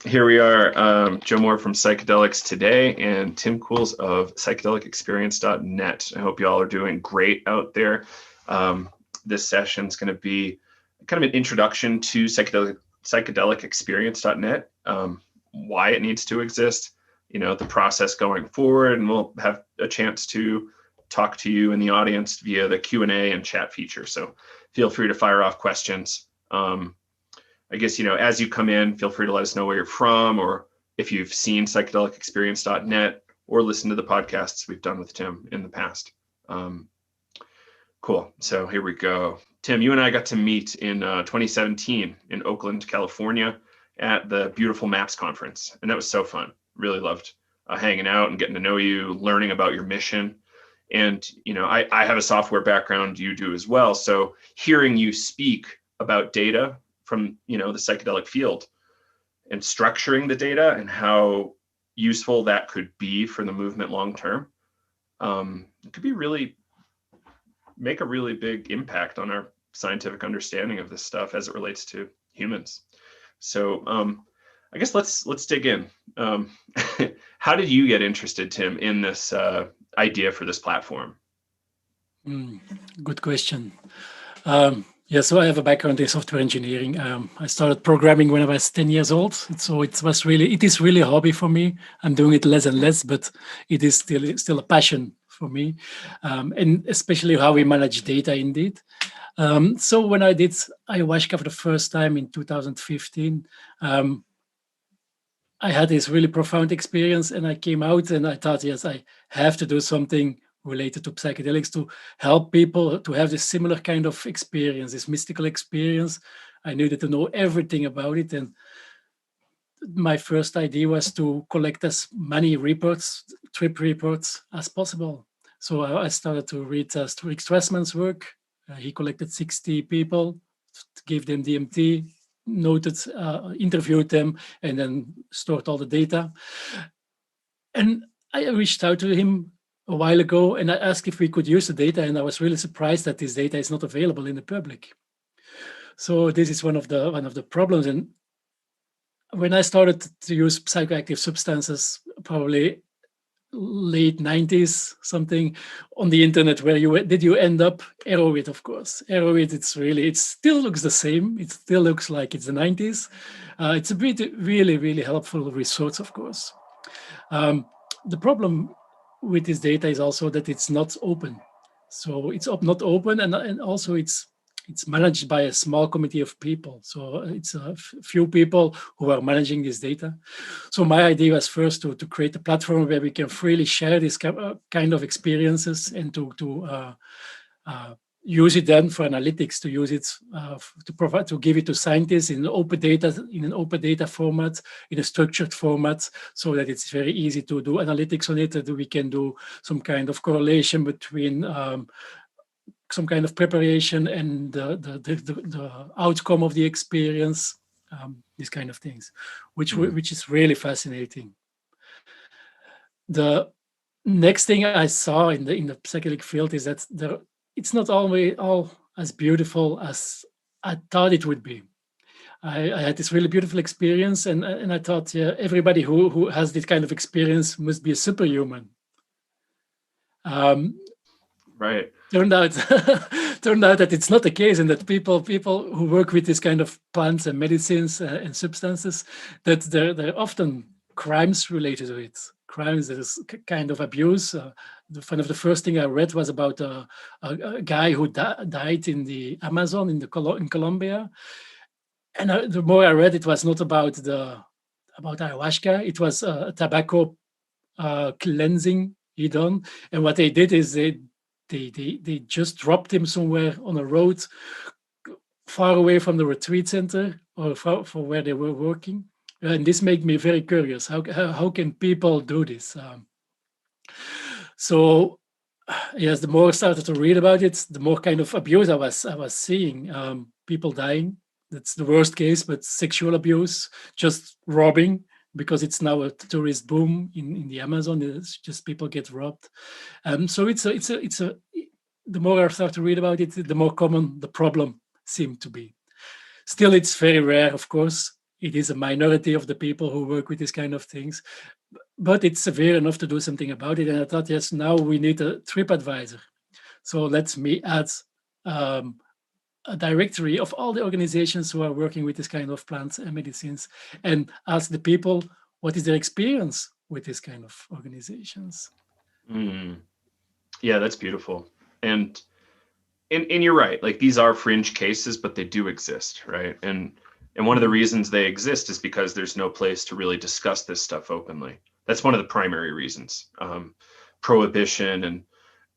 Here we are, Joe Moore from Psychedelics today and Tim Cools of psychedelicexperience.net. I hope you all are doing great out there. This session is going to be kind of an introduction to psychedelicexperience.net, why it needs to exist, the process going forward, and we'll have a chance to talk to you in the audience via the Q&A and chat feature. So feel free to fire off questions. I guess, as you come in, feel free to let us know where you're from, or if you've seen psychedelicexperience.net or listened to the podcasts we've done with Tim in the past. Cool. So here we go. Tim, you and I got to meet in 2017 in Oakland, California at the Beautiful Maps conference. And that was so fun. Really loved hanging out and getting to know you, learning about your mission. And, I have a software background, you do as well. So hearing you speak about data from, the psychedelic field and structuring the data and how useful that could be for the movement long-term, it could be make a really big impact on our scientific understanding of this stuff as it relates to humans. So I guess let's dig in. How did you get interested, Tim, in this idea for this platform? Good question. So I have a background in software engineering. I started programming when I was 10 years old. So it is really a hobby for me. I'm doing it less and less, but it is still a passion for me. And especially how we manage data indeed. So when I did ayahuasca for the first time in 2015, I had this really profound experience, and I came out and I thought, yes, I have to do something related to psychedelics to help people to have this similar kind of experience, this mystical experience. I needed to know everything about it. And my first idea was to collect as many trip reports as possible. So I started to read Rick Strassman's work. He collected 60 people, gave them DMT, interviewed them, and then stored all the data. And I reached out to him a while ago, and I asked if we could use the data, and I was really surprised that this data is not available in the public. So this is one of the problems. And when I started to use psychoactive substances, probably late 90s, something on the internet, where you end up? Arrowhead, of course. Arrowhead, it still looks the same. It still looks like it's the 90s. It's a really, really helpful resource, of course. The problem with this data is also that it's not open. So it's not open, and also it's managed by a small committee of people. So it's a few people who are managing this data. So my idea was first to create a platform where we can freely share this kind of experiences, and to use it then for analytics, to use it to give it to scientists in an open data format, in a structured format, so that it's very easy to do analytics on it, that we can do some kind of correlation between some kind of preparation and the outcome of the experience, these kind of things, which is really fascinating. The next thing I saw in the psychedelic field is that it's not always all as beautiful as I thought it would be. I had this really beautiful experience, and I thought, everybody who has this kind of experience must be a superhuman. Right. Turned out that it's not the case, and that people who work with this kind of plants and medicines and substances, that there are often crimes related to it. Crimes, that is kind of abuse. One of the first thing I read was about a guy who died in the Amazon in Colombia, and the more I read, it was not about ayahuasca. It was a tobacco cleansing he done, and what they did is they just dropped him somewhere on a road far away from the retreat center or for where they were working. And this made me very curious. How can people do this? So yes, the more I started to read about it, the more kind of abuse I was seeing. People dying. That's the worst case, but sexual abuse, just robbing, because it's now a tourist boom in the Amazon. It's just people get robbed. So the more I start to read about it, the more common the problem seemed to be. Still, it's very rare, of course. it is a minority of the people who work with these kind of things, but it's severe enough to do something about it. And I thought, yes, now we need a TripAdvisor. So let me add a directory of all the organizations who are working with this kind of plants and medicines, and ask the people what is their experience with this kind of organizations. Mm. Yeah, that's beautiful. And you're right. Like, these are fringe cases, but they do exist, right? And one of the reasons they exist is because there's no place to really discuss this stuff openly. That's one of the primary reasons. Prohibition and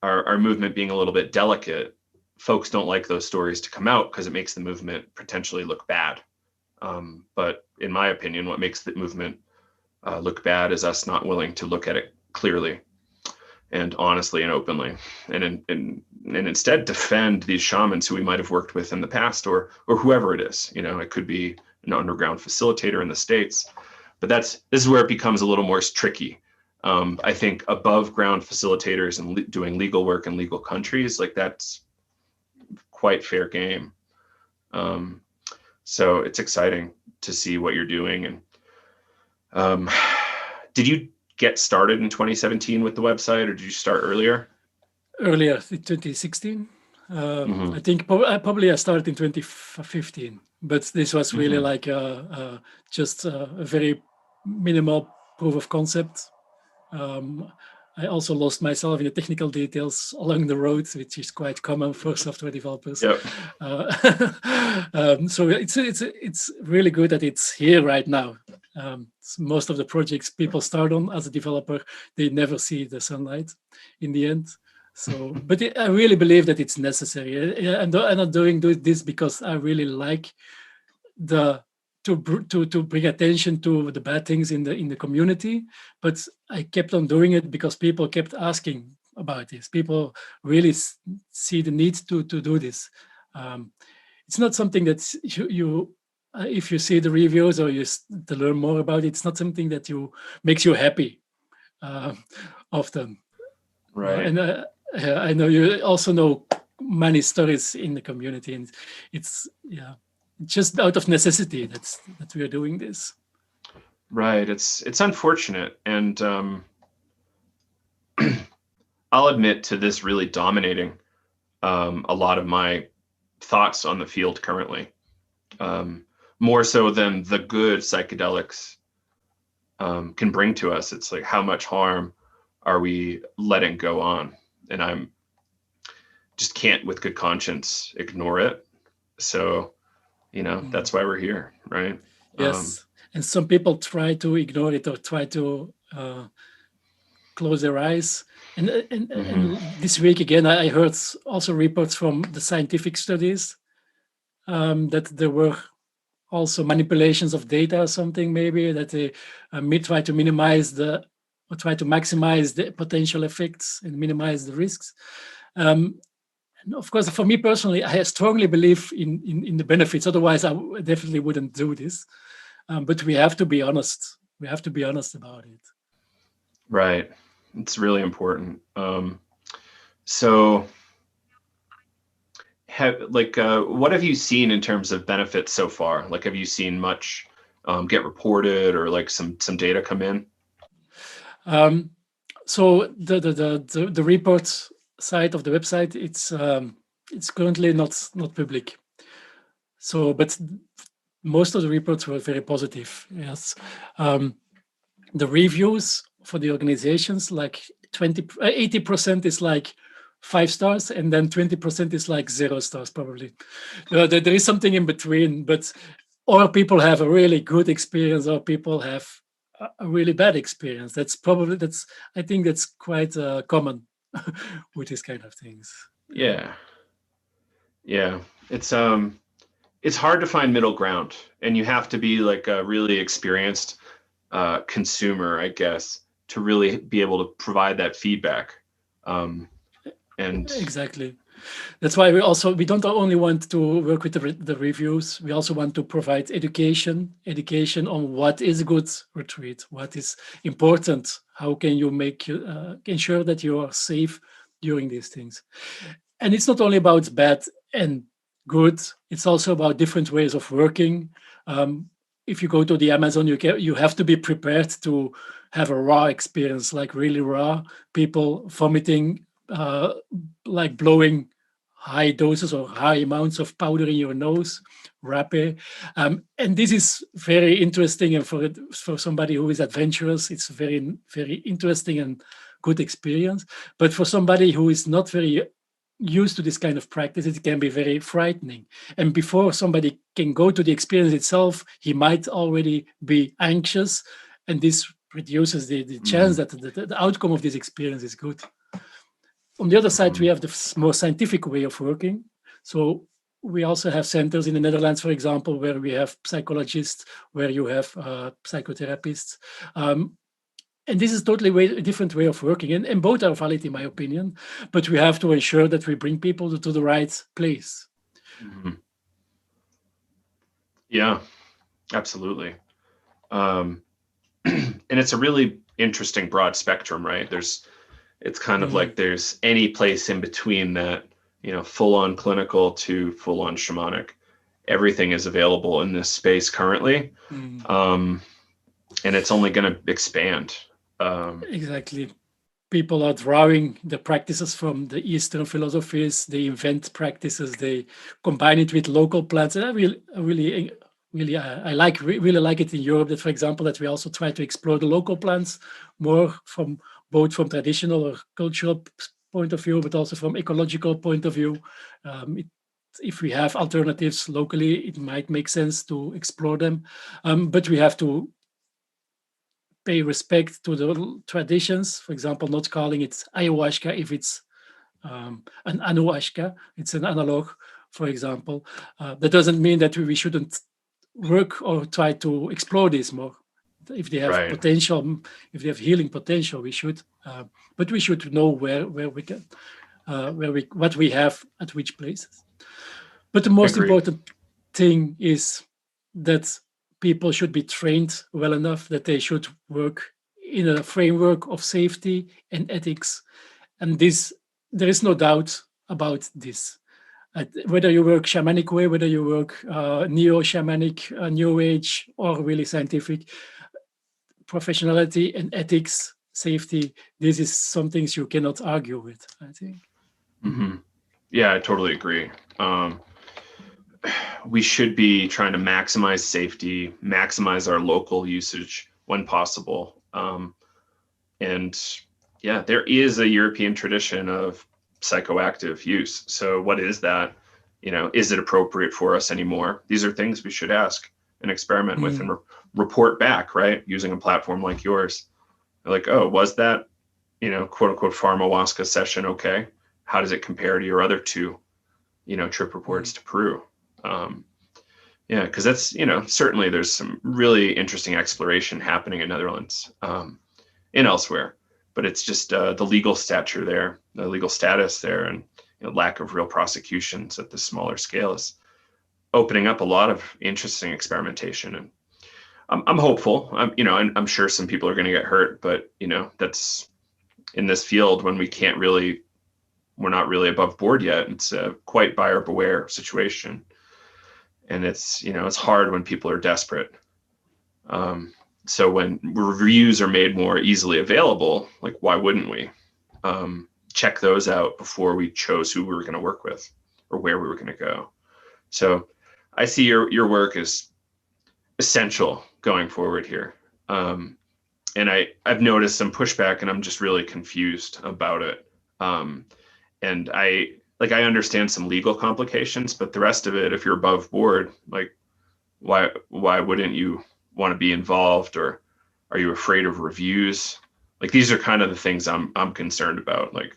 our movement being a little bit delicate, folks don't like those stories to come out because it makes the movement potentially look bad. But in my opinion, what makes the movement look bad is us not willing to look at it clearly and honestly and openly, and instead defend these shamans who we might have worked with in the past, or whoever it is. You know, it could be an underground facilitator in the States, but this is where it becomes a little more tricky. I think above ground facilitators and doing legal work in legal countries, like, that's quite fair game. So it's exciting to see what you're doing. And did you get started in 2017 with the website, or did you start earlier? Earlier, in 2016. I think probably I started in 2015, but this was really like just a very minimal proof of concept. I also lost myself in the technical details along the road, which is quite common for software developers. Yep. So it's really good that it's here right now. Most of the projects people start on as a developer, they never see the sunlight in the end. So, but I really believe that it's necessary. I'm not doing this because I really like to bring attention to the bad things in the community, but I kept on doing it because people kept asking about this. People really see the need to do this. It's not something that you if you see the reviews or to learn more about it, it's not something that makes you happy often. Right. And I know you also know many stories in the community, and it's just out of necessity that we are doing this. Right. It's unfortunate, and I'll admit to this really dominating a lot of my thoughts on the field currently, more so than the good psychedelics can bring to us. It's like, how much harm are we letting go on? And I'm just can't with good conscience ignore it. So, that's why we're here, right? Yes. And some people try to ignore it or try to close their eyes. And this week again, I heard also reports from the scientific studies that there were also manipulations of data or something, maybe, that they try to minimize or try to maximize the potential effects and minimize the risks. And of course, for me personally, I strongly believe in the benefits. Otherwise, I definitely wouldn't do this. But we have to be honest. We have to be honest about it. Right. It's really important. So, what have you seen in terms of benefits so far? Like, have you seen much get reported, or like some data come in? So the report side of the website, it's currently not public. So, but most of the reports were very positive. Yes, the reviews for the organizations, like 80% is like 5 stars, and then 20% is like 0 stars probably. There is something in between, but or people have a really good experience, or people have a really bad experience. I think that's quite common with these kind of things. Yeah. It's hard to find middle ground, and you have to be like a really experienced consumer, I guess, to really be able to provide that feedback. And exactly. That's why we don't only want to work with the reviews. We also want to provide education on what is a good retreat, what is important, how can you ensure that you are safe during these things. And it's not only about bad and good, it's also about different ways of working. if you go to the Amazon, you have to be prepared to have a raw experience, like really raw, people vomiting, like blowing high doses or high amounts of powder in your nose, rapé. And this is very interesting, and for somebody who is adventurous, it's very, very interesting and good experience. But for somebody who is not very used to this kind of practice, it can be very frightening. And before somebody can go to the experience itself, he might already be anxious, and this reduces the chance that the outcome of this experience is good. On the other side, we have the more scientific way of working. So we also have centers in the Netherlands, for example, where we have psychologists, where you have psychotherapists. And this is totally a different way of working, and both are valid in my opinion, but we have to ensure that we bring people to the right place. Yeah, absolutely. And it's a really interesting broad spectrum, right? It's kind of like there's any place in between that, full on clinical to full on shamanic. Everything is available in this space currently. And it's only going to expand. Exactly. People are drawing the practices from the Eastern philosophies. They invent practices. They combine it with local plants. And I really like it in Europe that, for example, that we also try to explore the local plants more from both from traditional or cultural point of view, but also from ecological point of view. If we have alternatives locally, it might make sense to explore them. But we have to pay respect to the traditions. For example, not calling it ayahuasca if it's an anuashka, it's an analog, for example. That doesn't mean that we shouldn't work or try to explore this more. If they have potential, if they have healing potential, we should. But we should know where we can, what we have at which places. But the most important thing is that people should be trained well enough, that they should work in a framework of safety and ethics. And there is no doubt about this. Whether you work shamanic way, whether you work neo-shamanic, new age, or really scientific, professionality and ethics, safety, this is some things you cannot argue with, I think. Yeah, I totally agree. We should be trying to maximize safety, maximize our local usage when possible. And yeah, there is a European tradition of psychoactive use. So what is that? Is it appropriate for us anymore? These are things we should ask and experiment with and report back, right? Using a platform like yours. Like, oh, was that, quote unquote, pharmawaska session okay? How does it compare to your other two, trip reports to Peru? Yeah, because that's, certainly there's some really interesting exploration happening in Netherlands and elsewhere, but it's just the legal stature there, the legal status there, and lack of real prosecutions at the smaller scale is opening up a lot of interesting experimentation. And I'm hopeful. I'm sure some people are going to get hurt, but that's in this field when we're not really above board yet. It's a quite buyer beware situation. And it's, it's hard when people are desperate. So when reviews are made more easily available, like, why wouldn't we check those out before we chose who we were going to work with or where we were going to go? So I see your work as essential going forward here. And I've noticed some pushback, and I'm just really confused about it. And I understand some legal complications, but the rest of it, if you're above board, like, why wouldn't you want to be involved, or are you afraid of reviews? Like, these are kind of the things I'm concerned about. Like,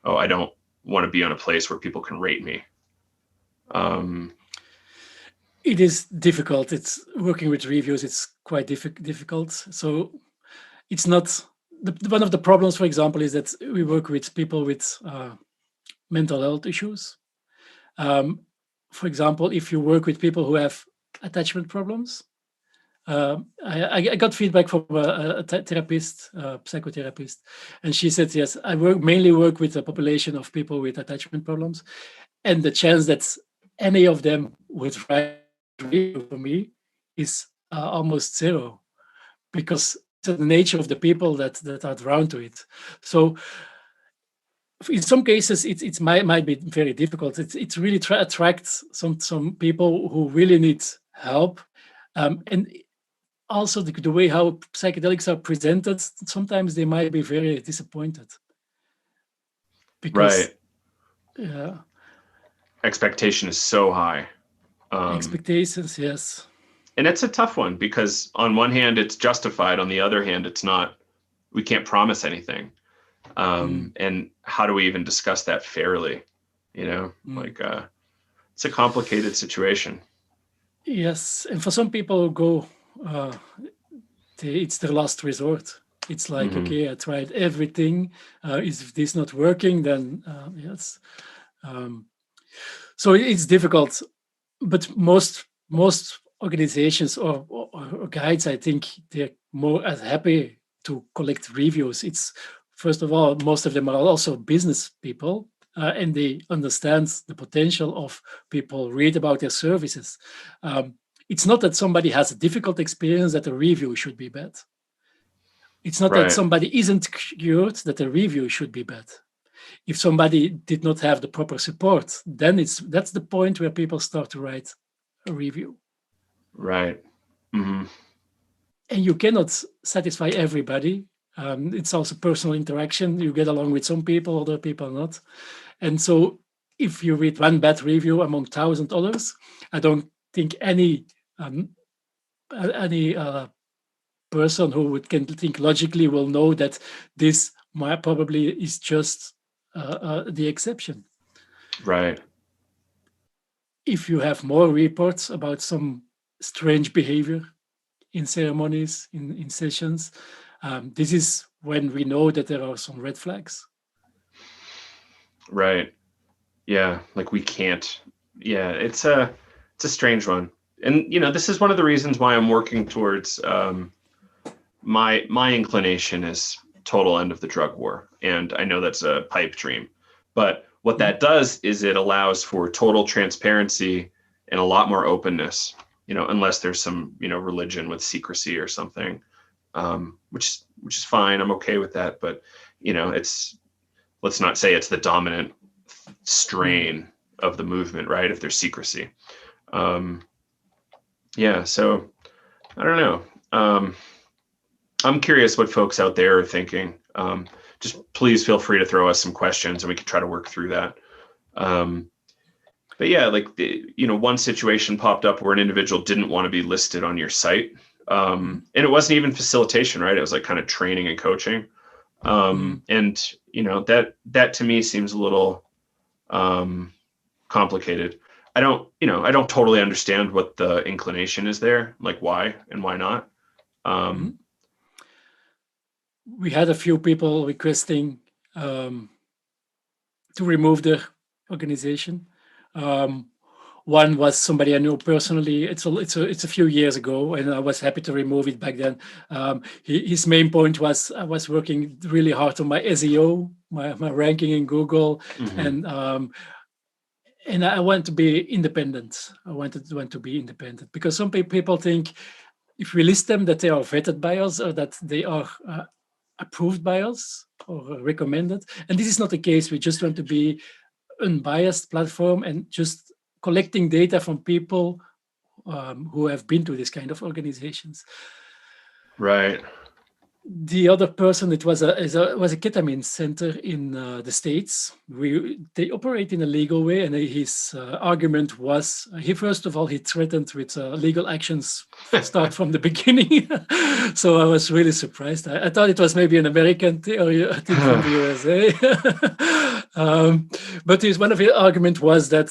oh, I don't want to be on a place where people can rate me. It is difficult. It's working with reviews. It's quite difficult. So it's not one of the problems, for example, is that we work with people with mental health issues. For example, if you work with people who have attachment problems, I got feedback from a therapist, psychotherapist, and she said, yes, I mainly work with a population of people with attachment problems, and the chance that any of them would write for me is almost zero, because it's the nature of the people that are drawn to it. So in some cases, it might be very difficult. It's really attracts some people who really need help, and also the way how psychedelics are presented. Sometimes they might be very disappointed because Right. uh, Expectation is so high. expectations. Yes. And it's a tough one because on one hand it's justified, on the other hand it's not. We can't promise anything. Mm, And how do we even discuss that fairly? mm. Like it's a complicated situation. Yes, and for some people who go, uh, it's their last resort. It's like, Hmm. okay, I tried everything. Is this not working? Then yes. Um, so it's difficult, but most organizations or guides, I think they're more as happy to collect reviews. It's first of all, most of them are also business people, and they understand the potential of people read about their services. Um, it's not that somebody has a difficult experience that a review should be bad. It's not that Right. somebody isn't cured that a review should be bad. If somebody did not have the proper support, then that's the point where people start to write a review. Right. Hmm. And you cannot satisfy everybody. It's also personal interaction. You get along with some people, other people not. And so if you read one bad review among 1,000 others, I don't think um, any person who can think logically will know that this might probably is just the exception. Right. If you have more reports about some strange behavior in ceremonies, in sessions, this is when we know that there are some red flags. Right. Yeah. Like we can't. Yeah. It's a strange one. And this is one of the reasons why I'm working towards my inclination is total end of the drug war. And I know that's a pipe dream. But what Mm, that does is it allows for total transparency and a lot more openness, unless there's some, religion with secrecy or something, which is fine. I'm okay with that. But, it's, let's not say it's the dominant mm. strain of the movement, right? If there's secrecy. Um, yeah. So I don't know. I'm curious what folks out there are thinking. Just please feel free to throw us some questions and we can try to work through that. Um, but yeah, like one situation popped up where an individual didn't want to be listed on your site, Mm, and it wasn't even facilitation, right? It was like kind of training and coaching, mm, and that to me seems a little um, complicated. I don't totally understand what the inclination is there, like why and why not. mm. Um, We had a few people requesting um, to remove the organization. Um, One was somebody I knew personally. It's a few years ago, and I was happy to remove it back then. His main point was I was working really hard on my SEO, my ranking in Google, mhm. and I want to be independent. I want to be independent because some people think if we list them that they are vetted by us or that they are approved by us or recommended, and this is not the case. We just want to be unbiased platform and just collecting data from people who have been to this kind of organizations. Right. The other person, it was was a ketamine center in the States. They operate in a legal way, and his argument was he first of all he threatened with legal actions start from the beginning. So I was really surprised. I thought it was maybe an American thing from the USA. But one of his argument was that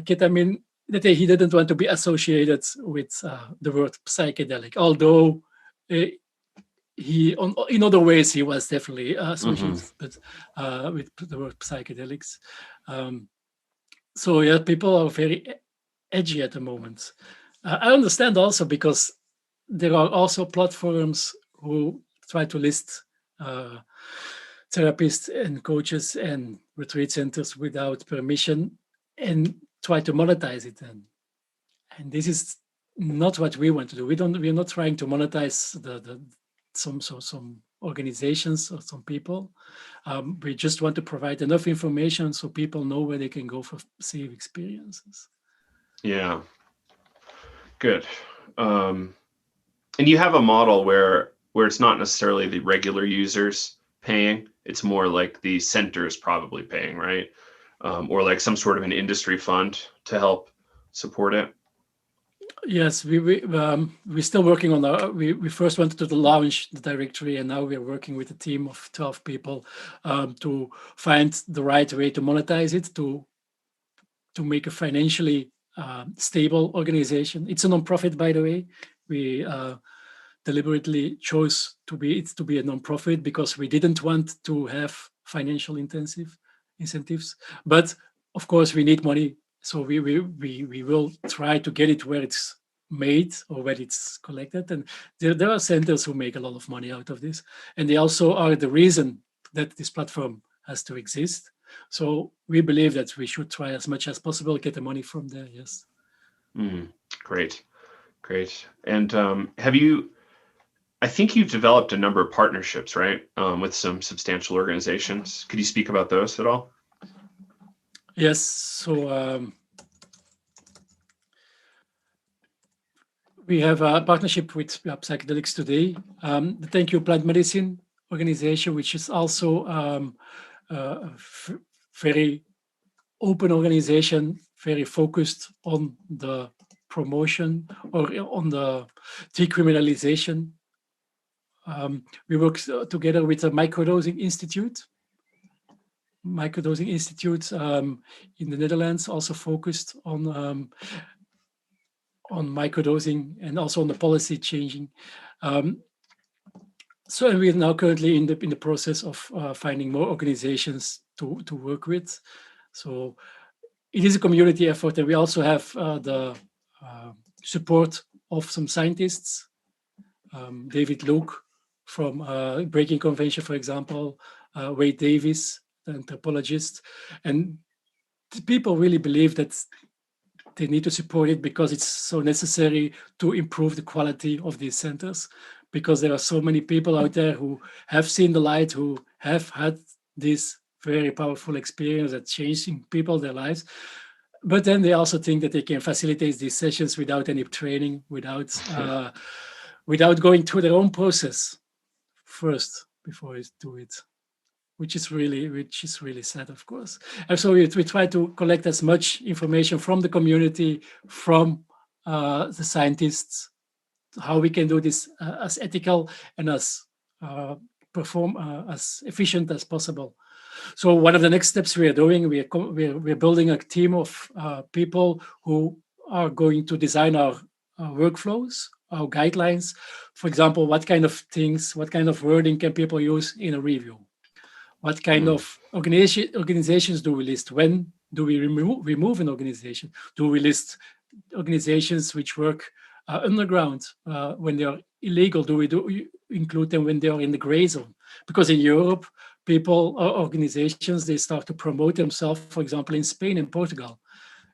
ketamine that he didn't want to be associated with the word psychedelic, although uh, in other ways he was definitely Hmm. associated with the word psychedelics. Um, so yeah, people are very edgy at the moment. I understand also because there are also platforms who try to list uh, therapists and coaches and retreat centers without permission and try to monetize it. And this is not what we want to do. We're not trying to monetize some organizations or some people. We just want to provide enough information so people know where they can go for safe experiences. Yeah, good. And you have a model where it's not necessarily the regular users paying; it's more like the centers probably paying, right? Or like some sort of an industry fund to help support it. Yes, we're still working on our. We first wanted to launch the directory, and now we're working with a team of 12 people to find the right way to monetize it, to make a financially stable organization. It's a nonprofit, by the way. We deliberately chose to be a nonprofit because we didn't want to have financial incentives. But of course, we need money, so we will try to get it where it's made or where it's collected. And there are centers who make a lot of money out of this, and they also are the reason that this platform has to exist. So we believe that we should try as much as possible get the money from there. Yes. Great, great. And have you? I think you've developed a number of partnerships, right, with some substantial organizations. Could you speak about those at all? Yes. So we have a partnership with Psychedelics today, the Thank You Plant Medicine organization, which is also a very open organization, very focused on the promotion or on the decriminalization. We work together with the Microdosing Institute. Microdosing Institute in the Netherlands, also focused on microdosing and also on the policy changing. So we are now currently in the process of finding more organizations to work with. So it is a community effort, and we also have the support of some scientists. David Luke from Breaking Convention, for example, Wade Davis, the anthropologist, and people really believe that they need to support it because it's so necessary to improve the quality of these centers, because there are so many people out there who have seen the light, who have had this very powerful experience that changing people, their lives. But then they also think that they can facilitate these sessions without any training, without going through their own process first before they do it, which is really sad, of course. And so we try to collect as much information from the community, from the scientists, how we can do this as ethical and as as efficient as possible. So one of the next steps we are doing, we're building a team of people who are going to design our workflows, our guidelines. For example, what kind of things, what kind of wording can people use in a review? What kind of organizations do we list? When do we remove an organization? Do we list organizations which work underground when they are illegal? Do we include them when they are in the gray zone? Because in Europe, people or organizations, they start to promote themselves, for example, in Spain and Portugal.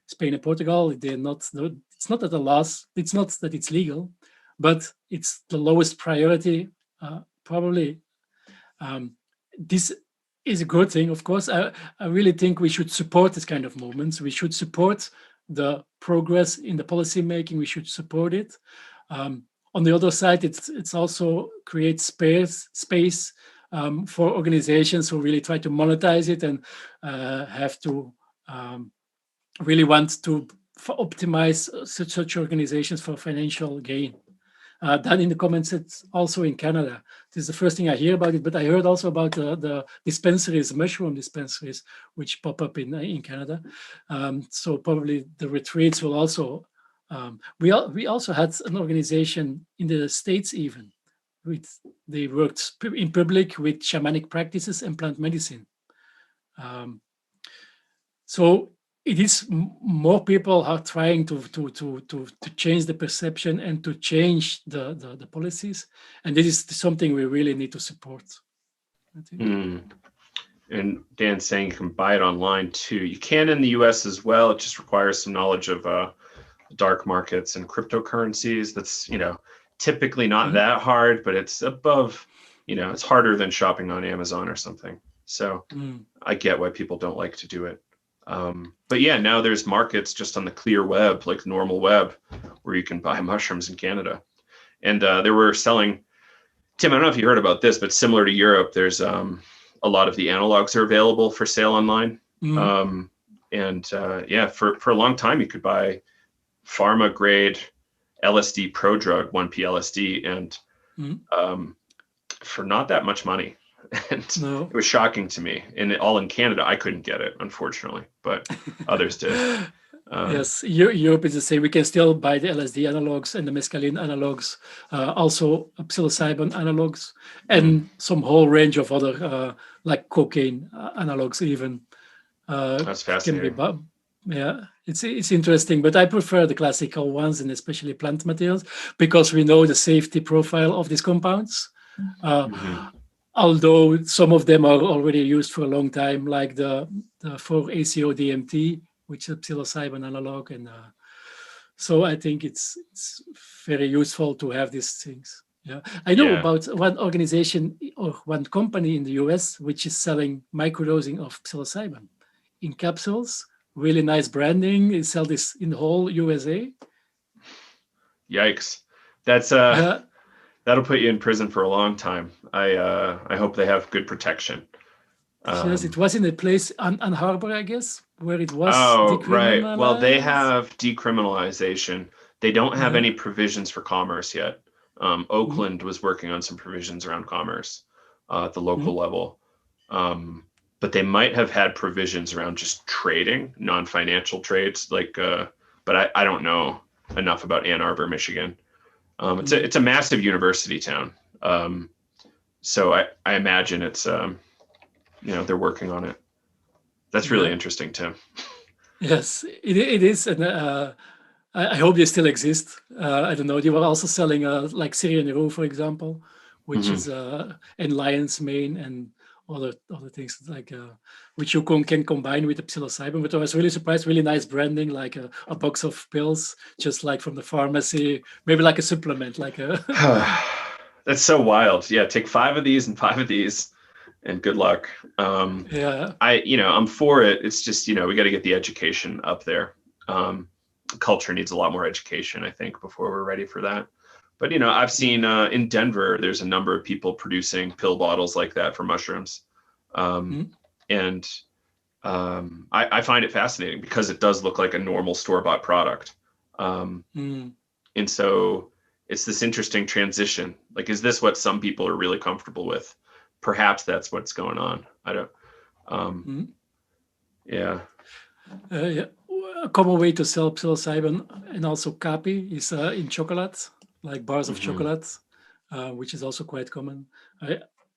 Spain and Portugal, they're not, it's not that the laws, it's not that it's legal, but it's the lowest priority, probably. This is a good thing, of course. I really think we should support this kind of movements. We should support the progress in the policy making. We should support it. On the other side, it's also creates space for organizations who really try to monetize it and have to really want to optimize such organizations for financial gain. That in the comments, it's also in Canada. This is the first thing I hear about it, but I heard also about the dispensaries, mushroom dispensaries, which pop up in Canada. So probably the retreats will also. We also had an organization in the States even. They worked in public with shamanic practices and plant medicine. So it is more people are trying to change the perception and to change the policies, and this is something we really need to support, I think. And Dan's saying you can buy it online too. You can in the US as well. It just requires some knowledge of dark markets and cryptocurrencies. That's, typically not that hard, but it's above, it's harder than shopping on Amazon or something. So I get why people don't like to do it. But yeah, now there's markets just on the clear web, like normal web, where you can buy mushrooms in Canada. And they were selling, Tim, I don't know if you heard about this, but similar to Europe, there's a lot of the analogs are available for sale online. Yeah, for a long time, you could buy pharma grade LSD prodrug, 1P LSD, and for not that much money. And No. it was shocking to me. And all in Canada, I couldn't get it, unfortunately, but others did. Yes, Europe is the same. We can still buy the LSD analogs and the mescaline analogs, also psilocybin analogs, and some whole range of other, like cocaine analogs even. That's fascinating. Can be, yeah, it's interesting, but I prefer the classical ones, and especially plant materials, because we know the safety profile of these compounds. Although some of them are already used for a long time, like the 4-ACO-DMT, which is a psilocybin analog, and so I think it's very useful to have these things. Yeah, I know about one organization or one company in the US which is selling microdosing of psilocybin in capsules. Really nice branding. They sell this in the whole USA. Yikes! That's that'll put you in prison for a long time. I hope they have good protection. Yes, it was in a place on Harbor, I guess, where it was right. Well, they decriminalized. have decriminalization. They don't have any provisions for commerce yet. Oakland was working on some provisions around commerce at the local level. But they might have had provisions around just trading, non-financial trades, but I don't know enough about Ann Arbor, Michigan. It's a massive university town. So I imagine it's they're working on it. That's really interesting, Tim. Yes, it is, and I hope they still exist. I don't know. They were also selling like Syrian Roux, for example, which is and lion's mane and other things like which you can combine with the psilocybin. But I was really surprised. Really nice branding, like a box of pills, just like from the pharmacy. Maybe like a supplement, like a. That's so wild. Yeah, take 5 of these and 5 of these, and good luck. Yeah. I'm for it. It's just we got to get the education up there. Culture needs a lot more education, I think, before we're ready for that. But I've seen in Denver, there's a number of people producing pill bottles like that for mushrooms, and I find it fascinating because it does look like a normal store-bought product, and so it's this interesting transition. Like, is this what some people are really comfortable with? Perhaps that's what's going on. I don't. Yeah. Yeah. A common way to sell psilocybin and also kapi is in chocolate, like bars of chocolate, which is also quite common.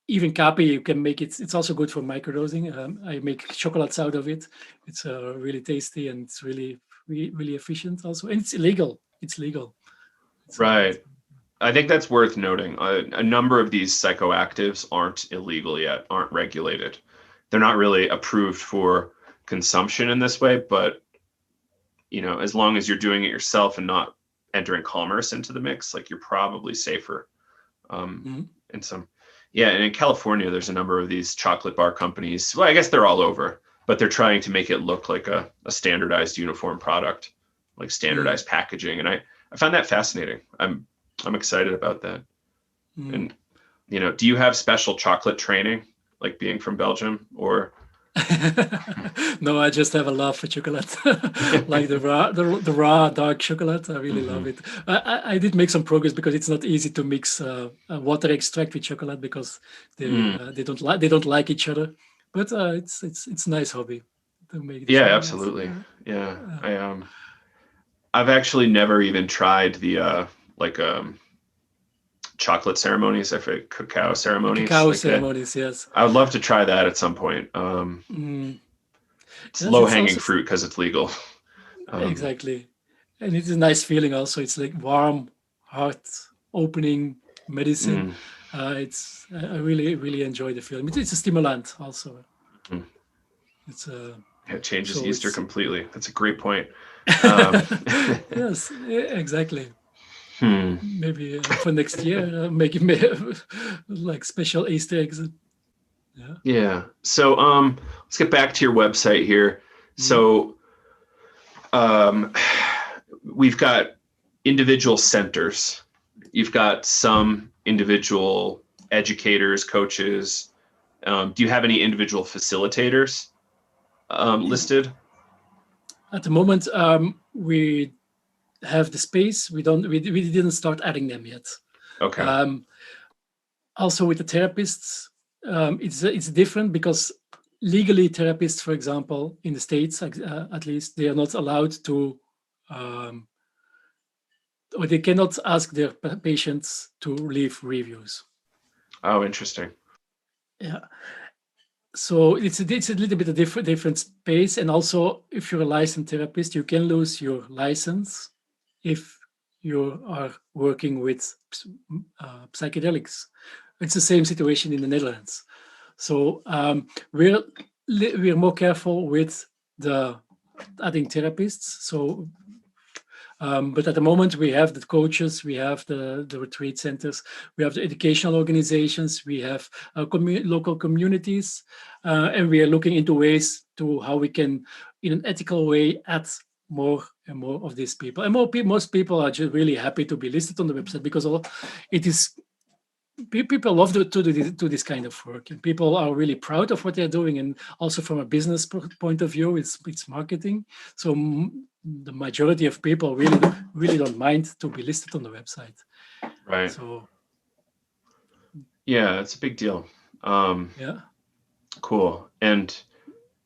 Even kapi, you can make it. It's also good for microdosing. I make chocolates out of it. It's really tasty and it's really, really, really efficient also. And it's illegal. It's legal. Right. I think that's worth noting. A number of these psychoactives aren't illegal yet, aren't regulated. They're not really approved for consumption in this way, but as long as you're doing it yourself and not entering commerce into the mix, like, you're probably safer. And in California, there's a number of these chocolate bar companies. Well, I guess they're all over, but they're trying to make it look like a standardized uniform product, like standardized packaging. And I find that fascinating. I'm excited about that. And, do you have special chocolate training, like being from Belgium, or? No, I just have a love for chocolate, like the raw dark chocolate. I really love it. I did make some progress because it's not easy to mix water extract with chocolate because they don't like each other. But it's a nice hobby to make. Yeah, absolutely. Yeah, I've actually never even tried the chocolate ceremonies, cacao ceremonies. Ceremonies, yes. I would love to try that at some point. It's low-hanging fruit because it's legal. Exactly. And it's a nice feeling also. It's like warm, heart-opening medicine. I really, really enjoy the feeling. It's a stimulant also. It's It changes So Easter it's completely. That's a great point. Um, yes, exactly. hmm. Maybe for next year, like special Easter eggs. Yeah. Yeah. So let's get back to your website here. Mhm. So um, we've got individual centers. You've got some individual educators, coaches. Do you have any individual facilitators listed? At the moment, we have the space. We didn't start adding them yet. Okay. Um, Also with the therapists, it's different because legally therapists, for example, in the States, at least, they are not allowed to, um, or they cannot ask their patients to leave reviews. Oh, interesting. Yeah. So it's a little bit of different space. And also, if you're a licensed therapist, you can lose your license if you are working with psychedelics. It's the same situation in the Netherlands. So we're more careful with the adding therapists. So, but at the moment we have the coaches, we have the retreat centers, we have the educational organizations, we have local communities, and we are looking into ways to how we can, in an ethical way, add more and more of these people. And most people are just really happy to be listed on the website because it is people love to do this kind of work, and people are really proud of what they're doing. And also from a business point of view, it's marketing. So the majority of people really don't mind to be listed on the website. Right. So Yeah, it's a big deal. yeah. Cool. And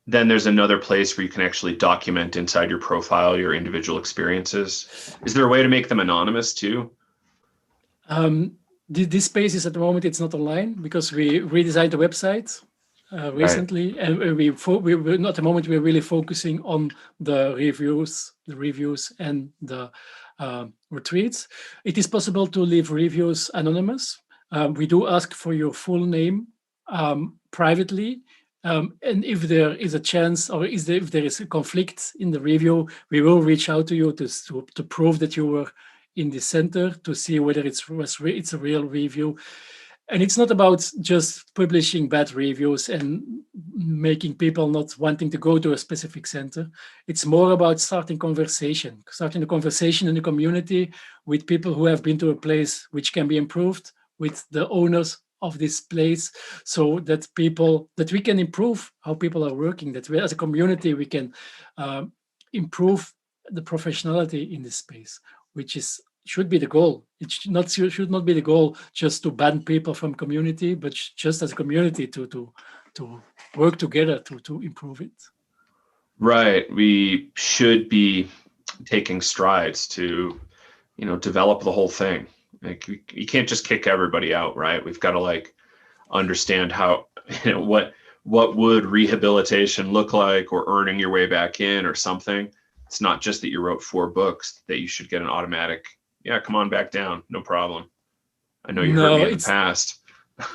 then there's another place where you can actually document inside your profile your individual experiences. Is there a way to make them anonymous too? Um, this space is at the moment it's not online because we redesigned the website Right. recently, and we're at the moment we're really focusing on the reviews and the retreats. It is possible to leave reviews anonymous. We do ask for your full name privately. And if there is a chance, or if there is a conflict in the review, we will reach out to you to prove that you were in the center, to see whether it's a real review. And it's not about just publishing bad reviews and making people not wanting to go to a specific center. It's more about starting a conversation in the community with people who have been to a place which can be improved, with the owners of this place, so that we can improve how people are working, that we as a community we can improve the professionality in this space, which should be the goal. It should not be the goal just to ban people from community, but just as a community to work together to improve it. Right. We should be taking strides to, develop the whole thing. Like you can't just kick everybody out, right? We've got to like understand how, what would rehabilitation look like, or earning your way back in or something. It's not just that you wrote 4 books that you should get an automatic, yeah, come on back down, no problem. I know you hurt me No, in the it's past.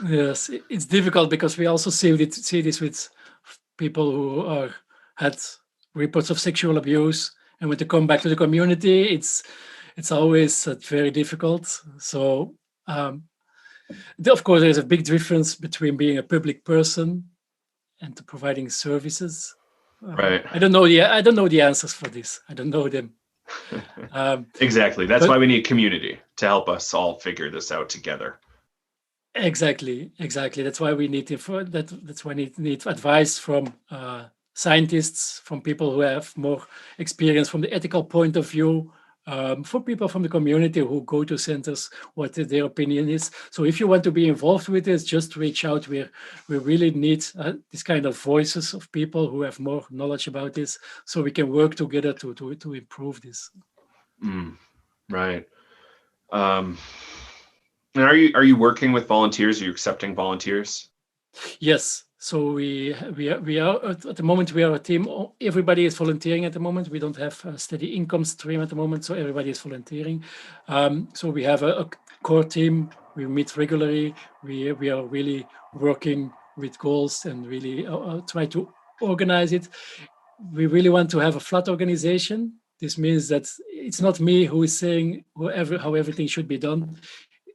yes, it's difficult because we also see this with people who had reports of sexual abuse, and when they come back to the community, it's always very difficult. So um, of course, there's a big difference between being a public person and to providing services. Right. I don't know the answers for this. I don't know them. Um, Exactly. That's why but we need community to help us all figure this out together. exactly. That's why we need that's why we need advice from scientists, from people who have more experience from the ethical point of view, for people from the community who go to centers, what their opinion is. So if you want to be involved with this, just reach out. We really need this kind of voices of people who have more knowledge about this, so we can work together to improve this. Mm, right. Um, and are you working with volunteers? Are you accepting volunteers? Yes. So we are at the moment we are a team. Everybody is volunteering at the moment. We don't have a steady income stream at the moment, so everybody is volunteering. So we have a core team. We meet regularly. We are really working with goals and really try to organize it. we really want to have a flat organization. This means that it's not me who is saying how everything should be done.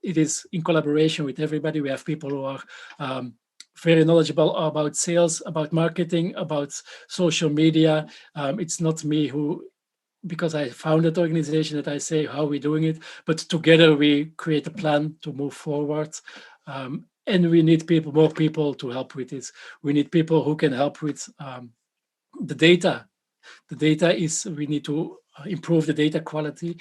It is in collaboration with everybody. We have people who are very knowledgeable about sales, about marketing, about social media. It's not me who, because I founded the organization, that I say how we're doing it, but together we create a plan to move forward. And we need more people to help with this. We need people who can help with the data. The data is, we need to improve the data quality,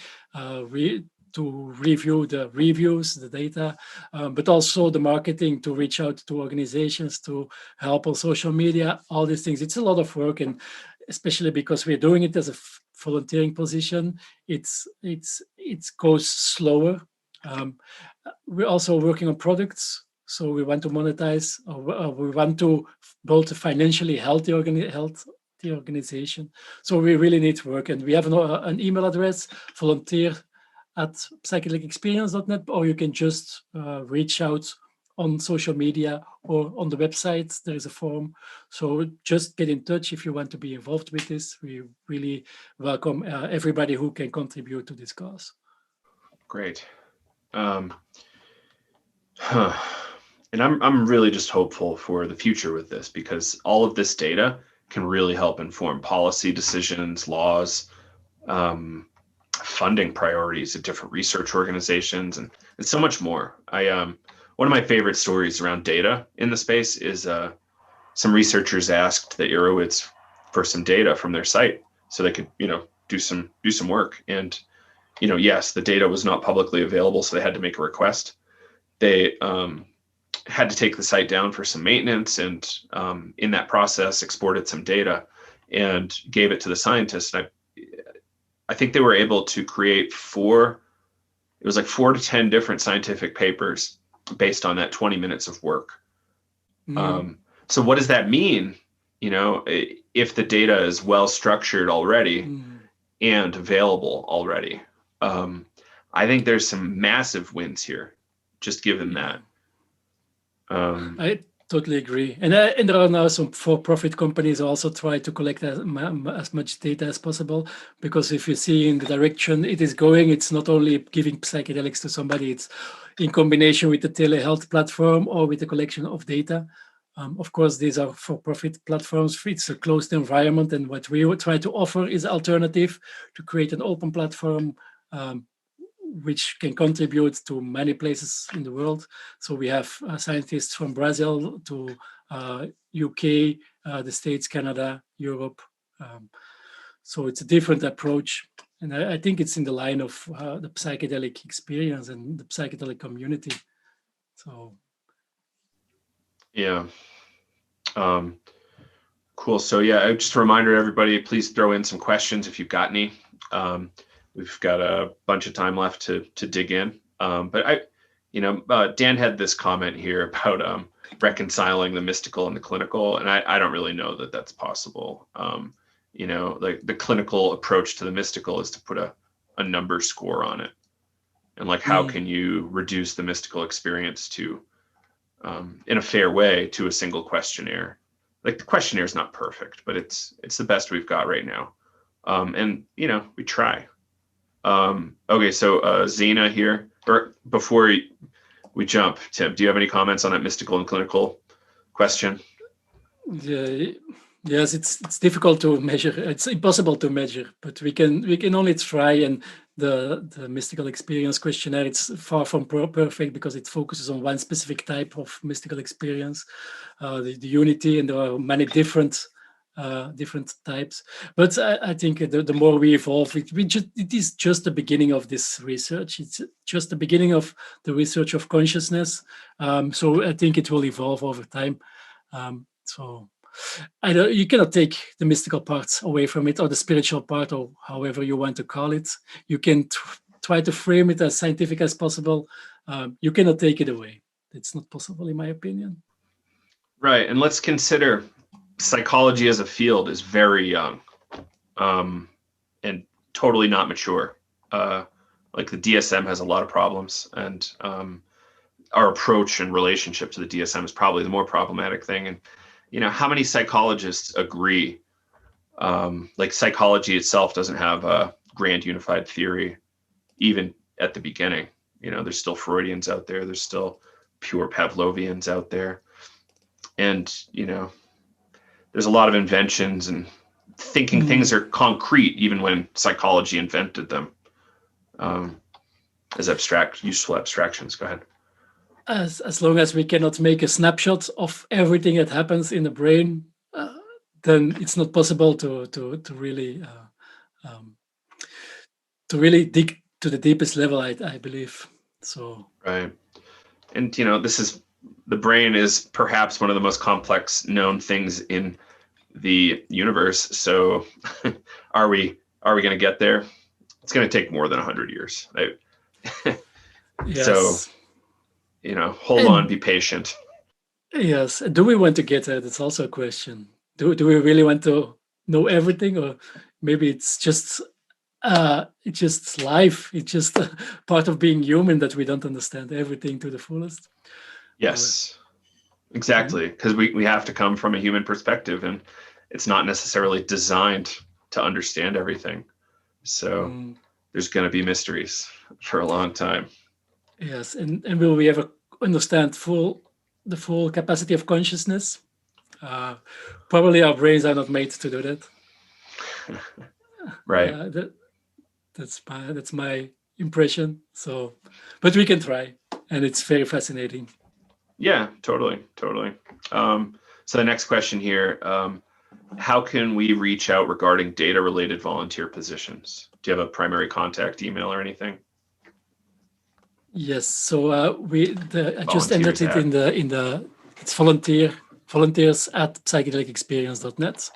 to review the reviews, the data, but also the marketing, to reach out to organizations, to help on social media, all these things. It's a lot of work, and especially because we're doing it as a volunteering position, it goes slower. We're also working on products. So we want to monetize, or we want to build a financially healthy organization. So we really need work, and we have an email address, volunteer@psychedelicexperience.net, or you can just reach out on social media or on the website. There is a form. So just get in touch if you want to be involved with this. We really welcome everybody who can contribute to this cause. Great. And I'm really just hopeful for the future with this, because all of this data can really help inform policy decisions, laws, funding priorities of different research organizations, and so much more. One of my favorite stories around data in the space is some researchers asked the Eurowitz for some data from their site so they could, do some work. And, yes, the data was not publicly available, so they had to make a request. They had to take the site down for some maintenance, and in that process exported some data and gave it to the scientists. And I think they were able to create 4 to 10 different scientific papers based on that 20 minutes of work. So what does that mean? If the data is well structured already and available already, I think there's some massive wins here, just given that. I totally agree. And there are now some for-profit companies also try to collect as much data as possible, because if you see in the direction it is going, it's not only giving psychedelics to somebody, it's in combination with the telehealth platform or with a collection of data. Of course, these are for-profit platforms. It's a closed environment, and what we try to offer is alternative, to create an open platform which can contribute to many places in the world. So we have scientists from Brazil to UK, the States, Canada, Europe. So it's a different approach. And I think it's in the line of the psychedelic experience and the psychedelic community. So. Yeah. Cool. So yeah, just a reminder to everybody, please throw in some questions if you've got any. We've got a bunch of time left to dig in. But Dan had this comment here about reconciling the mystical and the clinical, and I don't really know that that's possible. Like the clinical approach to the mystical is to put a number score on it, and like how can you reduce the mystical experience to in a fair way to a single questionnaire. Like the questionnaire is not perfect, but it's the best we've got right now. And we try. Okay, so Zena here, or before we jump, Tim, do you have any comments on that mystical and clinical question? Yes, it's difficult to measure. It's impossible to measure, but we can only try. And the mystical experience questionnaire, it's far from perfect, because it focuses on one specific type of mystical experience, the unity, and there are many different types. But I think the more we evolve, it is just the beginning of this research. It's just the beginning of the research of consciousness. So I think it will evolve over time. So you cannot take the mystical parts away from it, or the spiritual part, or however you want to call it. You can try to frame it as scientific as possible. You cannot take it away. It's not possible, in my opinion. Right, and let's consider psychology as a field is very young, and totally not mature. Like the DSM has a lot of problems, and our approach and relationship to the DSM is probably the more problematic thing. And how many psychologists agree Like psychology itself doesn't have a grand unified theory, even at the beginning. There's still Freudians out there. There's still pure Pavlovians out there. And, there's a lot of inventions and thinking things are concrete, even when psychology invented them, as useful abstractions. Go ahead. As long as we cannot make a snapshot of everything that happens in the brain, then it's not possible to really dig to the deepest level. I believe so. Right, and the brain is perhaps one of the most complex known things in the universe. So, are we going to get there? It's going to take more than 100 years. Yes. So, hold on, be patient. Yes. Do we want to get there? That's also a question. Do we really want to know everything, or maybe it's just life? It's just part of being human that we don't understand everything to the fullest. Yes, exactly. Because we have to come from a human perspective, and it's not necessarily designed to understand everything. So there's going to be mysteries for a long time. Yes, and will we ever understand the full capacity of consciousness? Probably our brains are not made to do that. Right. That's my impression. So, but we can try, and it's very fascinating. Yeah, totally. So the next question here, how can we reach out regarding data-related volunteer positions? Do you have a primary contact email or anything? Yes. So I just entered it in the it's volunteers at psychedelicexperience.net.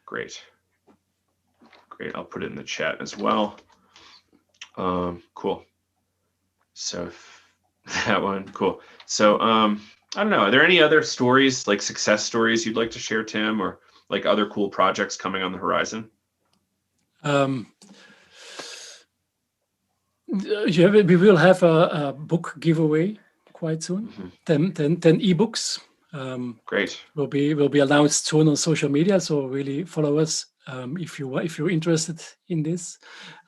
Great. I'll put it in the chat as well. Cool. So that one, cool. So I don't know. Are there any other stories, like success stories, you'd like to share, Tim, or like other cool projects coming on the horizon? We will have a book giveaway quite soon. 10 ebooks. Great. Will be announced soon on social media. So really follow us if you're interested in this.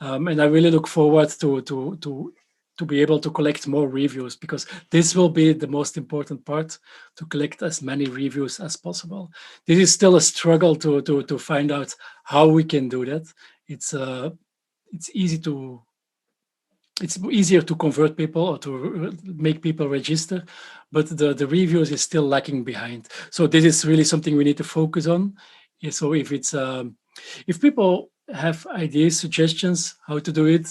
And I really look forward to be able to collect more reviews, because this will be the most important part, to collect as many reviews as possible. This is still a struggle to find out how we can do that. It's easier to convert people or to make people register, but the reviews is still lacking behind. So this is really something we need to focus on. So if people have ideas, suggestions how to do it,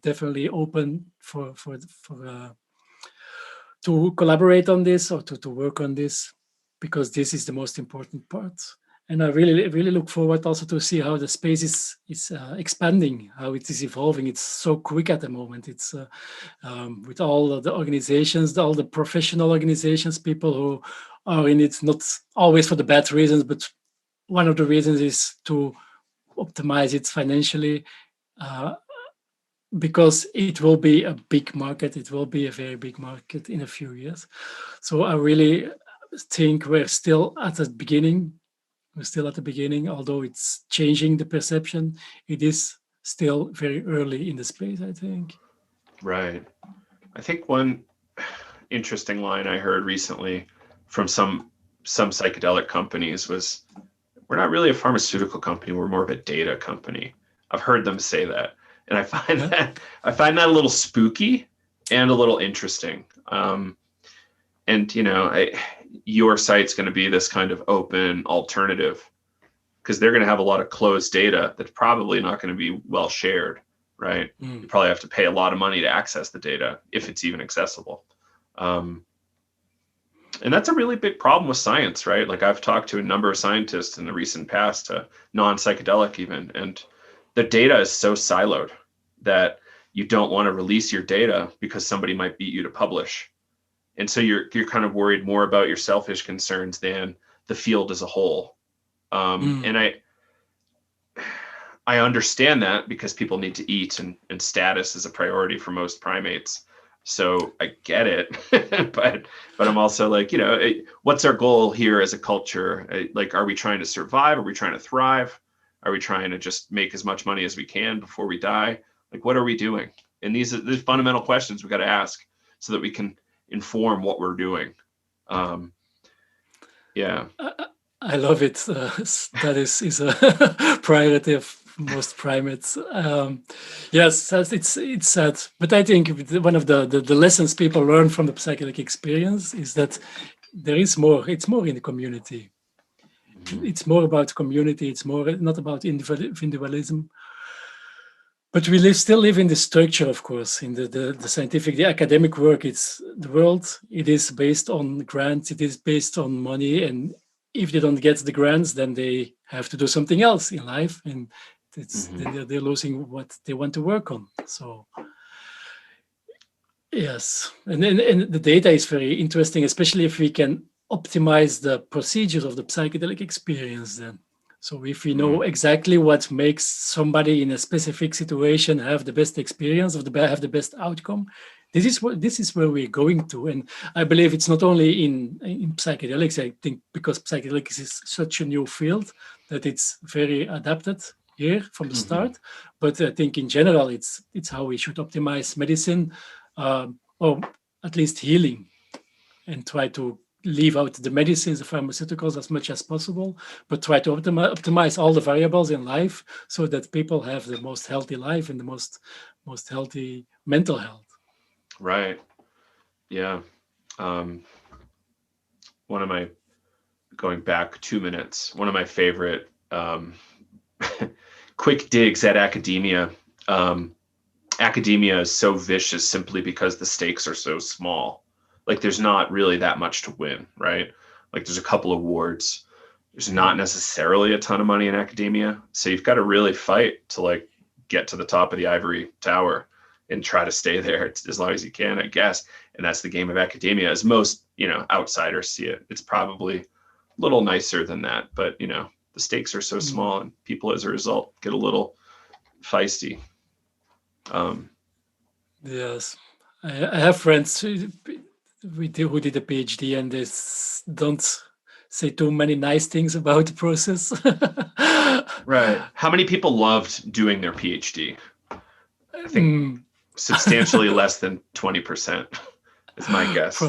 definitely open for to collaborate on this or to work on this, because this is the most important part. And I really look forward also to see how the space is expanding, how it is evolving. It's so quick at the moment. It's with all the organizations, all the professional organizations, people who are in it, not always for the bad reasons, but one of the reasons is to optimize it financially, because it will be a big market. It will be a very big market in a few years. So I really think we're still at the beginning. Although it's changing the perception, it is still very early in the space, I think. Right. I think one interesting line I heard recently from some psychedelic companies was, we're not really a pharmaceutical company, we're more of a data company. I've heard them say that. And I find that a little spooky and a little interesting. And your site's going to be this kind of open alternative, because they're going to have a lot of closed data that's probably not going to be well shared, right? You probably have to pay a lot of money to access the data, if it's even accessible. And that's a really big problem with science, right? Like, I've talked to a number of scientists in the recent past, non-psychedelic even, and the data is so siloed that you don't want to release your data because somebody might beat you to publish. And so you're kind of worried more about your selfish concerns than the field as a whole. And I understand that, because people need to eat, and status is a priority for most primates. So I get it, but I'm also like, what's our goal here as a culture? Like, are we trying to survive? Are we trying to thrive? Are we trying to just make as much money as we can before we die? Like, what are we doing? And these are the fundamental questions we got to ask so that we can inform what we're doing. Yeah. I love it. That is a priority of most primates. Yes, it's sad, but I think one of the lessons people learn from the psychedelic experience is that there is more. It's more in the community. It's more about community. It's more not about individualism. But we still live in the structure, of course, in the scientific, the academic work. It's the world. It is based on grants. It is based on money, and if they don't get the grants, then they have to do something else in life, and then they're losing what they want to work on. So yes, and the data is very interesting, especially if we can optimize the procedures of the psychedelic experience. Then, so if we know exactly what makes somebody in a specific situation have the best experience or have the best outcome, this is where we're going to. And I believe it's not only in psychedelics. I think because psychedelics is such a new field that it's very adapted here from the start. But I think in general, it's how we should optimize medicine, or at least healing, and try to leave out the medicines, the pharmaceuticals as much as possible, but try to optimize all the variables in life so that people have the most healthy life and the most healthy mental health. Right. Yeah. One of my, going back 2 minutes, one of my favorite quick digs at academia. Academia is so vicious simply because the stakes are so small. Like, there's not really that much to win, right? Like, there's a couple awards. There's not necessarily a ton of money in academia. So you've got to really fight to like get to the top of the ivory tower and try to stay there as long as you can, I guess. And that's the game of academia, as most, outsiders see it. It's probably a little nicer than that, but the stakes are so small and people as a result get a little feisty. Yes, I have friends who did a PhD, and they don't say too many nice things about the process. Right. How many people loved doing their PhD? I think substantially less than 20% is my guess.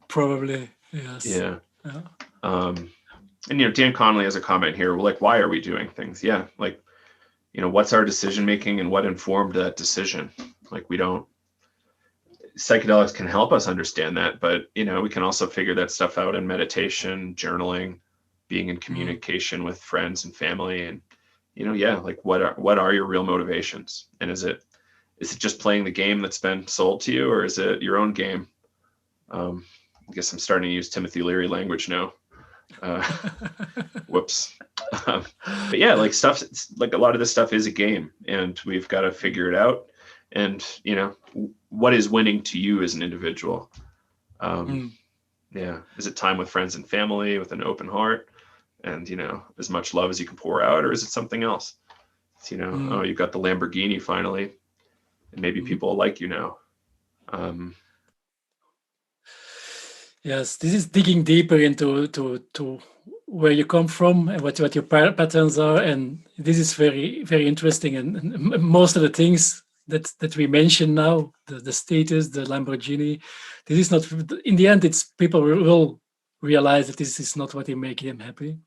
Probably, yes. Yeah. And Dan Connolly has a comment here. Like, why are we doing things? Yeah. Like, what's our decision making and what informed that decision? Like, psychedelics can help us understand that, but we can also figure that stuff out in meditation, journaling, being in communication with friends and family, and like what are your real motivations? And is it just playing the game that's been sold to you, or is it your own game? I guess I'm starting to use Timothy Leary language now. Whoops. But yeah, like stuff, like a lot of this stuff is a game, and we've got to figure it out. And what is winning to you as an individual? Yeah, is it time with friends and family with an open heart, and as much love as you can pour out, or is it something else? It's, oh, you've got the Lamborghini finally, and maybe people like you now. Yes, this is digging deeper into to where you come from and what your patterns are, and this is very, very interesting. And most of the things that we mention now, the status, the Lamborghini, this is not, in the end, it's people will realize that this is not what will make them happy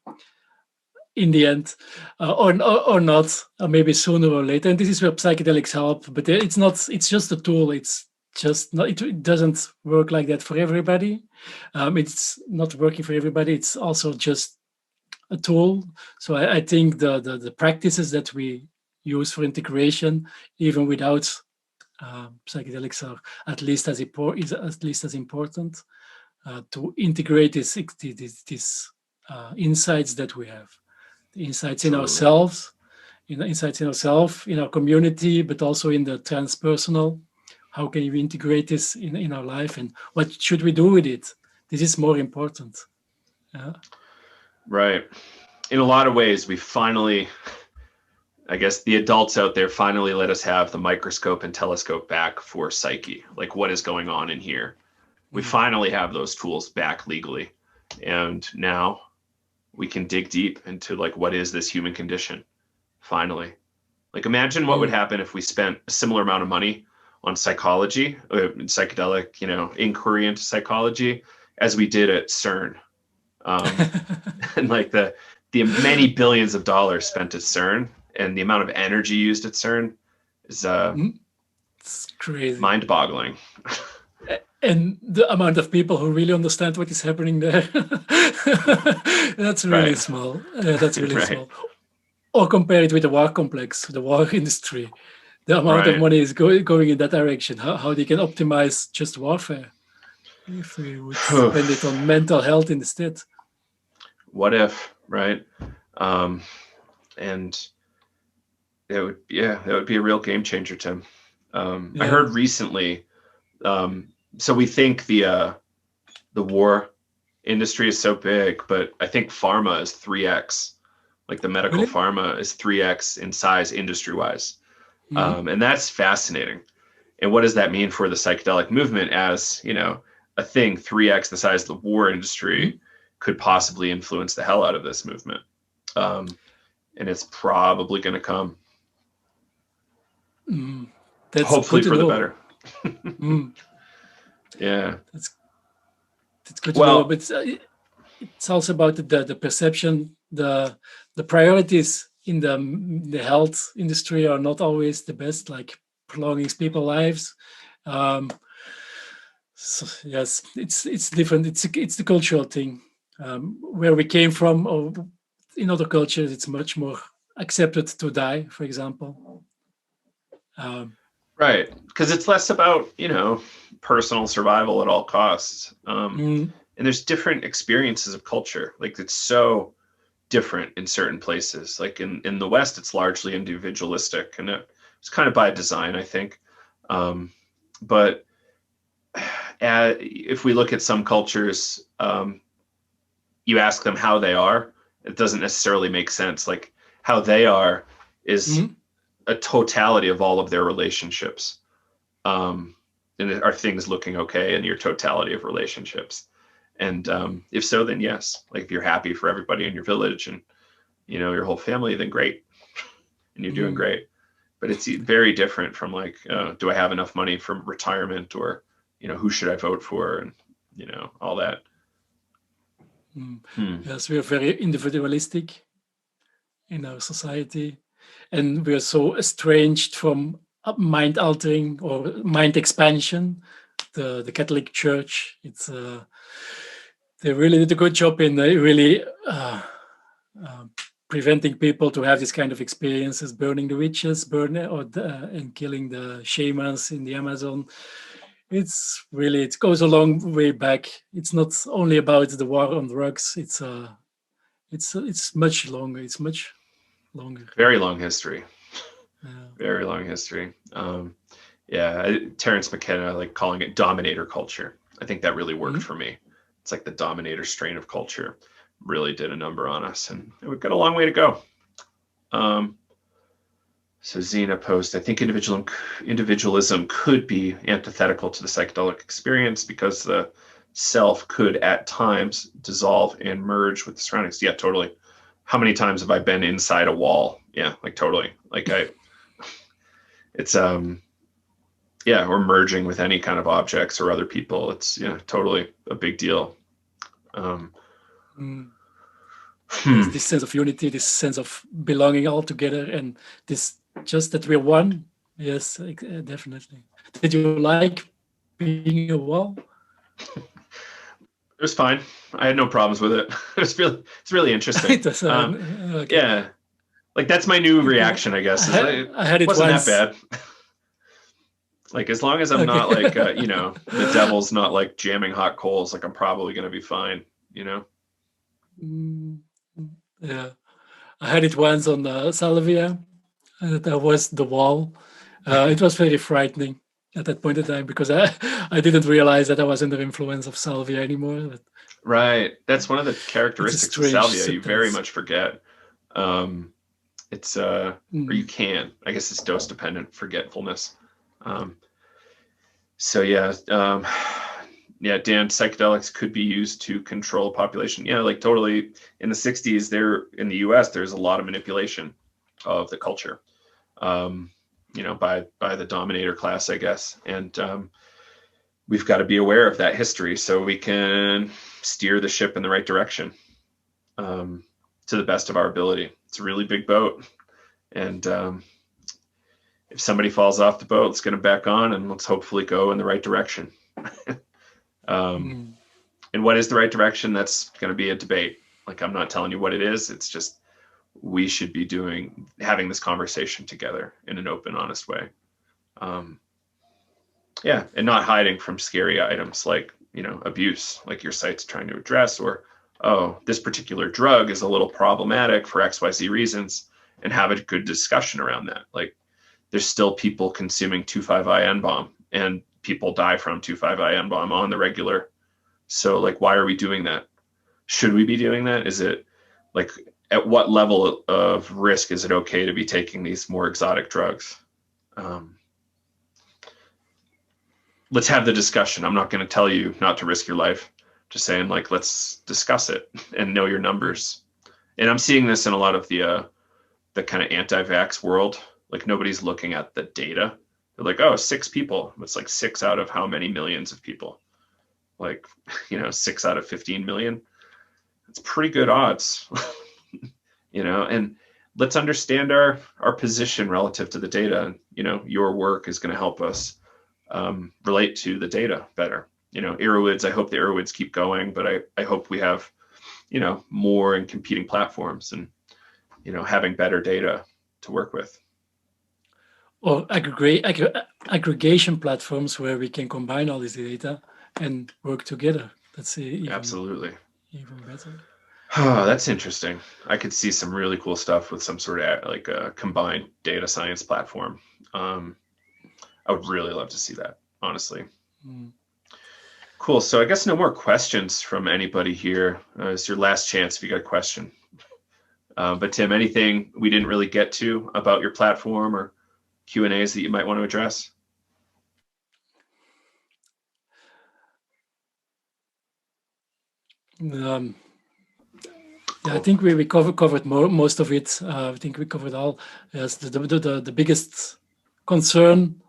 in the end, or not, or maybe sooner or later. And this is where psychedelics help, but it's just a tool. It's just not, it doesn't work like that for everybody. It's not working for everybody. It's also just a tool. So I think the practices that we use for integration, even without psychedelics, are at least as important to integrate these insights that we have, the insights in ourselves, in our community, but also in the transpersonal. How can we integrate this in our life, and what should we do with it? This is more important. Yeah. Right. In a lot of ways, we finally, I guess the adults out there finally let us have the microscope and telescope back for psyche. Like, what is going on in here? We finally have those tools back legally. And now we can dig deep into like, what is this human condition? finally. Like imagine what would happen if we spent a similar amount of money on psychology, psychedelic, inquiry into psychology as we did at CERN. And like the many billions of dollars spent at CERN and the amount of energy used at CERN is It's crazy. mind-boggling. And the amount of people who really understand what is happening there, that's really Right. small. That's really Right. small. Or compare it with the war complex, the war industry. The amount of Right. money is going in that direction. How they can optimize just warfare if we would spend it on mental health instead. What if, right? And it would, that would be a real game changer, Tim. I heard recently, so we think the war industry is so big, but I think pharma is 3x. Like the medical Really? pharma is 3x in size industry-wise. And that's fascinating. And what does that mean for the psychedelic movement as, a thing 3x the size of the war industry could possibly influence the hell out of this movement? And it's probably going to come. That's hopefully good to for the know. better. Yeah. That's good to know. But it's also about the perception, the priorities in the health industry are not always the best, like prolonging people's lives. So yes, it's different. It's the cultural thing. Where we came from, or in other cultures, it's much more accepted to die, for example. Right, because it's less about personal survival at all costs. And there's different experiences of culture. Like it's so different in certain places. Like in the West, it's largely individualistic, and it's kind of by design, I think. But if we look at some cultures, you ask them how they are, it doesn't necessarily make sense. Like how they are is a totality of all of their relationships. And are things looking okay in your totality of relationships? And if so, then yes. Like if you're happy for everybody in your village and your whole family, then great, and you're doing great. But it's very different from like, do I have enough money for retirement, or who should I vote for, and all that. Yes, we are very individualistic in our society, and we are so estranged from mind altering or mind expansion. The Catholic Church, it's they really did a good job in really preventing people to have this kind of experiences, burning the witches, and killing the shamans in the Amazon. It goes a long way back. It's not only about the war on drugs. It's much longer. It's much longer. Very long history. Yeah. Very long history. Terence McKenna, like calling it dominator culture. I think that really worked for me. It's like the dominator strain of culture really did a number on us, and we've got a long way to go. So Zena post, I think individualism could be antithetical to the psychedelic experience because the self could at times dissolve and merge with the surroundings. Yeah, totally. How many times have I been inside a wall? Yeah, like totally. Like it's or merging with any kind of objects or other people. It's totally a big deal. Yes, this sense of unity, this sense of belonging all together, and this just that we're one. Yes, definitely. Did you like being a wall? It was fine. I had no problems with it. It's really interesting. Okay. Yeah, like that's my new reaction, I guess. I had it wasn't once. that bad. Like as long as I'm not like the devil's not like jamming hot coals, like I'm probably gonna be fine. Yeah, I had it once on Salvia. That was the wall. It was very frightening at that point in time because I didn't realize that I was under influence of salvia anymore. But right, that's one of the characteristics of salvia. Substance. You very much forget. It's or you can. I guess it's dose dependent forgetfulness. Dan, psychedelics could be used to control population. Yeah, like totally. In the 60s, there in the U.S., there's a lot of manipulation of the culture, by the dominator class, I guess. And we've got to be aware of that history so we can steer the ship in the right direction, to the best of our ability. It's a really big boat. And if somebody falls off the boat, let's get them back on and let's hopefully go in the right direction. And what is the right direction? That's going to be a debate. Like, I'm not telling you what it is. It's just, we should be having this conversation together in an open, honest way. And not hiding from scary items like, abuse, like your site's trying to address, or, oh, this particular drug is a little problematic for XYZ reasons, and have a good discussion around that. Like, there's still people consuming 2,5-IN-bomb, and people die from 2,5-IN-bomb on the regular. So, like, why are we doing that? Should we be doing that? Is it, like, at what level of risk is it okay to be taking these more exotic drugs? Let's have the discussion. I'm not going to tell you not to risk your life. Just saying, like, let's discuss it and know your numbers. And I'm seeing this in a lot of the kind of anti-vax world. Like, nobody's looking at the data. They're like, oh, 6 people. It's like 6 out of how many millions of people? Like, 6 out of 15 million. It's pretty good odds. And let's understand our position relative to the data. Your work is going to help us relate to the data better. Erowoods, I hope the Erowoods keep going, but I hope we have, more and competing platforms and, having better data to work with. Or aggregation platforms where we can combine all this data and work together. That's absolutely even better. Oh, that's interesting. I could see some really cool stuff with some sort of like a combined data science platform. I would really love to see that, honestly. Cool. So I guess no more questions from anybody here. It's your last chance if you got a question. But Tim, anything we didn't really get to about your platform or Q&As that you might want to address? Yeah, I think we covered most of it. I think we covered all. Yes, the biggest concern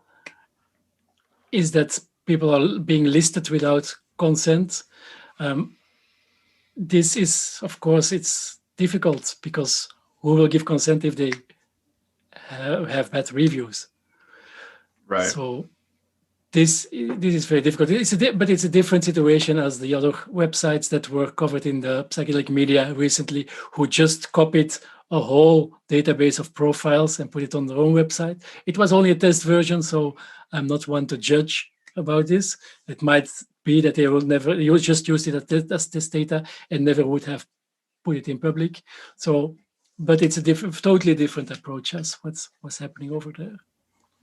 is that people are being listed without consent. This is, of course, it's difficult because who will give consent if they have bad reviews? Right. So this is very difficult. But it's a different situation as the other websites that were covered in the psychedelic media recently, who just copied a whole database of profiles and put it on their own website. It was only a test version, so I'm not one to judge about this. It might be that they will just use it as test data and never would have put it in public. So, but it's a totally different approach as what's happening over there.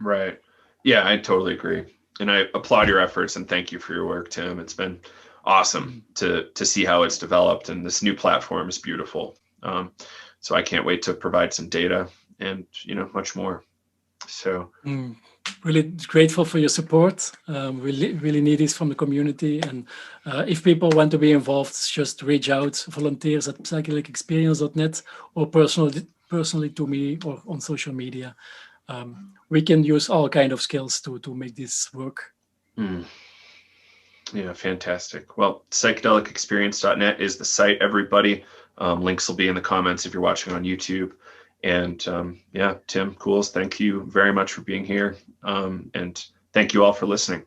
Right. Yeah, I totally agree. And I applaud your efforts and thank you for your work, Tim. It's been awesome to see how it's developed, and this new platform is beautiful. So I can't wait to provide some data and much more. So really grateful for your support. Really need this from the community. And if people want to be involved, just reach out, volunteers at psychedelicexperience.net, or personally to me or on social media. We can use all kind of skills to make this work. Yeah, fantastic. Well, psychedelicexperience.net is the site, everybody. Links will be in the comments if you're watching on YouTube. And yeah, Tim Cools, thank you very much for being here. And thank you all for listening.